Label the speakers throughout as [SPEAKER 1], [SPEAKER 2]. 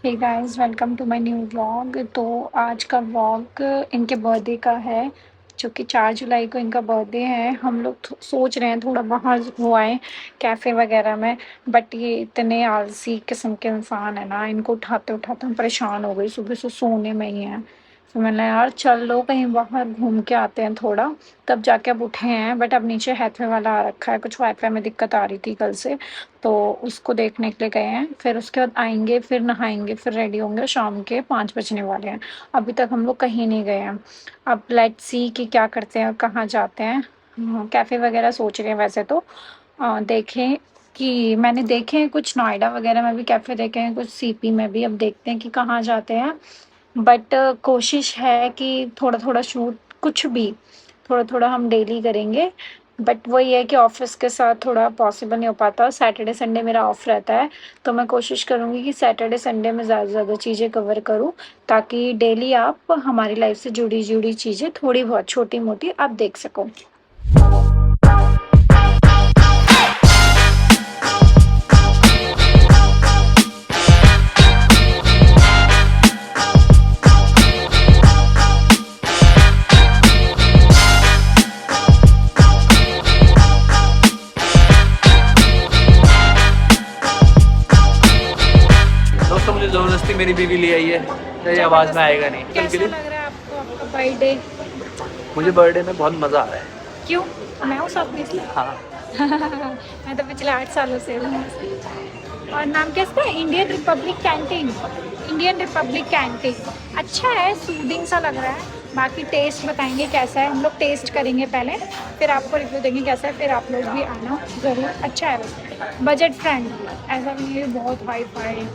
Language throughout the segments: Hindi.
[SPEAKER 1] Hey guys, welcome to my new vlog. तो आज का व्लॉग इनके बर्थडे का है, जो कि 4 जुलाई को इनका बर्थडे है। हम लोग सोच रहे हैं थोड़ा बाहर हो आए कैफ़े वगैरह में, बट ये इतने आलसी किस्म के इंसान है ना, इनको उठाते उठाते हम परेशान हो गई, सुबह से सोने में ही हैं। फिर मैंने यार चल लो कहीं बाहर घूम के आते हैं थोड़ा, तब जाके अब उठे हैं। बट अब नीचे हैथवे वाला आ रखा है, कुछ वाईफाई में दिक्कत आ रही थी कल से, तो उसको देखने के लिए गए हैं। फिर उसके बाद आएंगे, फिर नहाएंगे, फिर रेडी होंगे। शाम के 5 बजने वाले हैं, अभी तक हम लोग कहीं नहीं गए हैं। अब लेट्स सी कि क्या करते हैं और कहाँ जाते हैं। कैफ़े वगैरह सोच रहे हैं वैसे तो। देखें कि मैंने देखे हैं कुछ नोएडा वगैरह में भी कैफ़े देखे हैं, कुछ सीपी में भी। अब देखते हैं कि कहाँ जाते हैं। बट कोशिश है कि थोड़ा थोड़ा शूट, कुछ भी थोड़ा थोड़ा हम डेली करेंगे। बट वही है कि ऑफिस के साथ थोड़ा पॉसिबल नहीं हो पाता। सैटरडे संडे मेरा ऑफ रहता है, तो मैं कोशिश करूँगी कि सैटरडे संडे में ज़्यादा से ज़्यादा चीज़ें कवर करूँ, ताकि डेली आप हमारी लाइफ से जुड़ी जुड़ी चीज़ें थोड़ी बहुत छोटी मोटी आप देख सको।
[SPEAKER 2] दोस्तों मुझे ज़बरदस्ती मेरी बीवी ले आई है, मेरी आवाज़ में आएगा नहीं।
[SPEAKER 1] कैसा लग रहा है आपको आपका बर्थडे?
[SPEAKER 2] मुझे बर्थडे में बहुत मज़ा आ रहा है।
[SPEAKER 1] क्यों? मैं हूँ साथ में इसलिए।
[SPEAKER 2] हाँ,
[SPEAKER 1] मैं तो पिछले 8 सालों से हूँ। और नाम क्या इसका? Indian Republic canteen. Indian Republic canteen अच्छा है, सूदिंग सा लग रहा है। बाकी टेस्ट बताएंगे कैसा है, हम लोग टेस्ट करेंगे पहले, फिर आपको रिव्यू देंगे कैसा है। फिर आप लोग भी आना ज़रूर। अच्छा है, वैसे बजट फ्रेंडली, ऐसा नहीं है बहुत हाई फाई,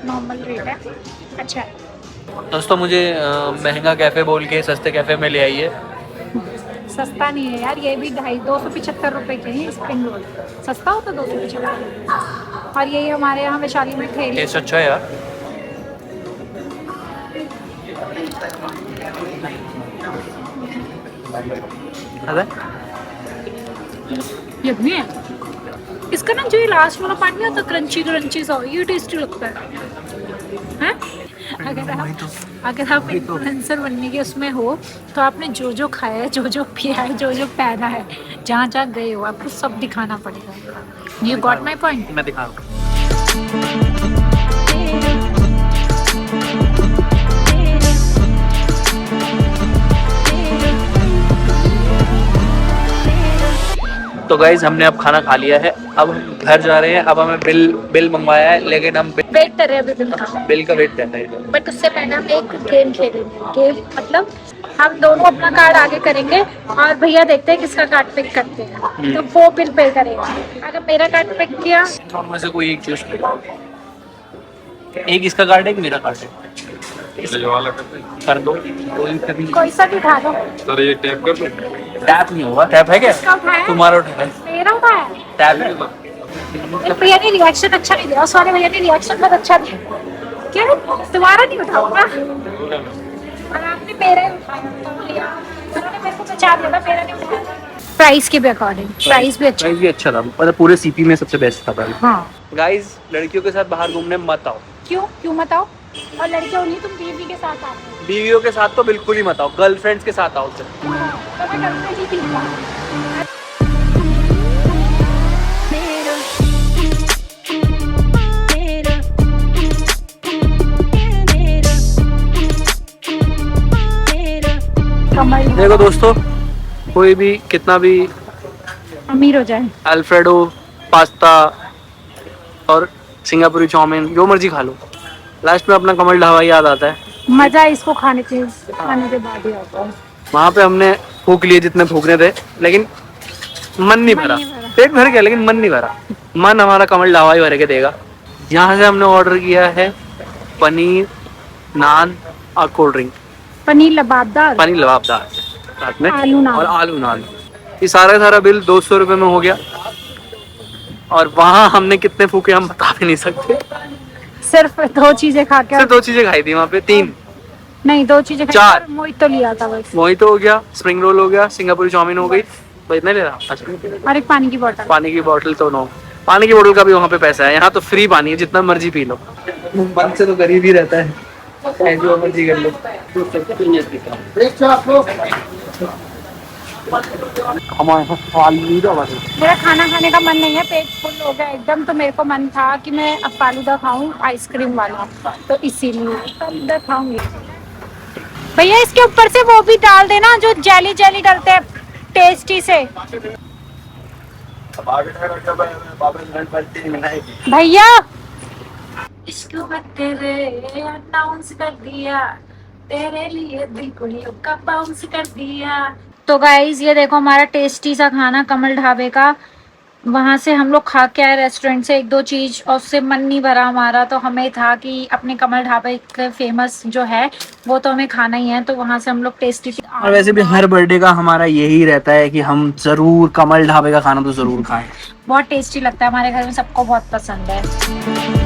[SPEAKER 1] नॉर्मल रेट है, अच्छा है।
[SPEAKER 2] दोस्तों मुझे महंगा कैफ़े बोल के सस्ते कैफ़े में ले आई है।
[SPEAKER 1] सस्ता नहीं है यार, ये भी 275 रुपये के हैं स्प्रिंग रोल। सस्ता होता 275। और यही हमारे यहाँ वैशाली में ठेली।
[SPEAKER 2] टेस्ट अच्छा है यार। अरे
[SPEAKER 1] यम्मी है। इसका ना जो ये लास्ट वाला पार्ट नहीं होता, क्रंची क्रंची सा, ये टेस्टी लगता है। हैं? अगर आप इन्फ्लुएंसर बनने के उसमें हो, तो आपने जो जो खाया है, जो जो पिया है, जो जो पहना है, जहाँ जहाँ गए हो, आपको सब दिखाना पड़ेगा। You got my point?
[SPEAKER 2] मैं दिखा रहा हूँ। तो गाइज हमने अब खाना खा लिया है, अब हम घर जा रहे हैं। अब हमें बिल मंगवाया है, लेकिन हम
[SPEAKER 1] वेट कर रहे हैं अभी बिल का।
[SPEAKER 2] बिल का वेट कर रहे हैं।
[SPEAKER 1] बट उससे पहले हम एक गेम खेलेंगे। गेम मतलब हम दोनों अपना कार्ड आगे करेंगे और भैया देखते हैं किसका कार्ड पिक करते हैं, तो वो बिल पे करेगा। अगर मेरा कार्ड पिक किया,
[SPEAKER 2] दोनों में से कोई एक चूज करो। एक इसका कार्ड है, एक मेरा कार्ड है। कर दो,
[SPEAKER 1] कोई सा भी उठा दो।
[SPEAKER 3] सर ये टैप कर लो।
[SPEAKER 2] टैप नहीं होगा। टैप है क्या?
[SPEAKER 1] किसका उठाया?
[SPEAKER 2] तुम्हारा उठाया।
[SPEAKER 1] मेरा उठाया।
[SPEAKER 2] टैप है।
[SPEAKER 1] मेरे भैया ने रिएक्शन अच्छा नहीं दिया, उस वाले भैया ने रिएक्शन बहुत अच्छा दिया। क्यों तुम्हारा नहीं उठाऊंगा? और आपने मेरा ही उठाया, तो भैया उन्होंने मेरे को बचा दिया था, मेरा नहीं उठाया। प्राइस के भी अकॉर्डिंग प्राइस भी अच्छा।
[SPEAKER 2] प्राइस भी अच्छा था, मतलब पूरे सीपी में सबसे बेस्ट था प्राइस।
[SPEAKER 1] हाँ
[SPEAKER 2] गाइस लड़कियों के साथ बाहर घूमने मत आओ।
[SPEAKER 1] क्यों क्यों मत आओ? और लड़कियों नहीं, तुम बीवी के साथ आओ।
[SPEAKER 2] बीवियों के साथ तो बिल्कुल ही मत आओ, गर्लफ्रेंड्स के साथ आओ सिर्फ।
[SPEAKER 1] तो मैं गर्लफ्रेंड ही थी।
[SPEAKER 2] देखो दोस्तों, कोई भी कितना भी
[SPEAKER 1] अमीर हो जाए,
[SPEAKER 2] अल्फ्रेडो पास्ता और सिंगापुरी चाउमीन जो मर्जी खा लो, लास्ट में अपना कमल ढाबा याद आता है।
[SPEAKER 1] मजा इसको खाने के बाद ही आता है।
[SPEAKER 2] वहाँ पे हमने फूक लिए जितने फूकने थे, लेकिन मन नहीं भरा। पेट भर गया लेकिन मन नहीं भरा। मन हमारा कमल ढाबा ही भर के देगा। यहाँ से हमने ऑर्डर किया है पनीर नान और कोल्ड ड्रिंक।
[SPEAKER 1] पनीर लबाबदार,
[SPEAKER 2] पनीर लबाबदार साथ में
[SPEAKER 1] आलू नान।
[SPEAKER 2] और आलू नान। ये सारा बिल 200 रुपये में हो गया। और वहाँ हमने कितने फूके हम बता भी नहीं सकते।
[SPEAKER 1] सिर्फ 2 चीजें खा के,
[SPEAKER 2] सिर्फ 2 चीजें खाई थी वहाँ पे, 3
[SPEAKER 1] नहीं 2 चीजें खाई
[SPEAKER 2] 4
[SPEAKER 1] मोहित तो लिया था बस।
[SPEAKER 2] मोहितो हो गया, स्प्रिंग रोल हो गया, सिंगापुरी चाउमीन हो गई। तो इतना ले रहा। अच्छा,
[SPEAKER 1] और एक पानी की बोतल।
[SPEAKER 2] पानी की बोतल तो 9, पानी की बोतल का भी वहाँ पे पैसा है, यहाँ तो फ्री पानी है, जितना मर्जी पी लो। मन से तो गरीब ही रहता है, जो मर्जी कर लो।
[SPEAKER 1] मेरा खाना खाने का मन नहीं है, पेट फुल हो गया एकदम, तो मेरे को मन था कि मैं अब फालूदा खाऊं आइसक्रीम वाला, तो इसीलिए फालूदा खाऊंगी। भैया इसके ऊपर से वो भी डाल देना जो जेली जेली डालते हैं टेस्टी से। भैया इसको तेरे अनाउंस कर दिया, तेरे लिए दिल को का बाउंस कर दिया। तो गाइज ये देखो हमारा टेस्टी सा खाना कमल ढाबे का, वहां से हम लोग खा के आए रेस्टोरेंट से एक दो चीज, और उससे मन नहीं भरा हमारा, तो हमें था कि अपने कमल ढाबे का फेमस जो है वो तो हमें खाना ही है, तो वहां से हम लोग टेस्टी।
[SPEAKER 2] और वैसे भी हर बर्थडे का हमारा यही रहता है कि हम जरूर कमल ढाबे का खाना तो जरूर खाएं।
[SPEAKER 1] बहुत टेस्टी लगता है, हमारे घर में सबको बहुत पसंद है।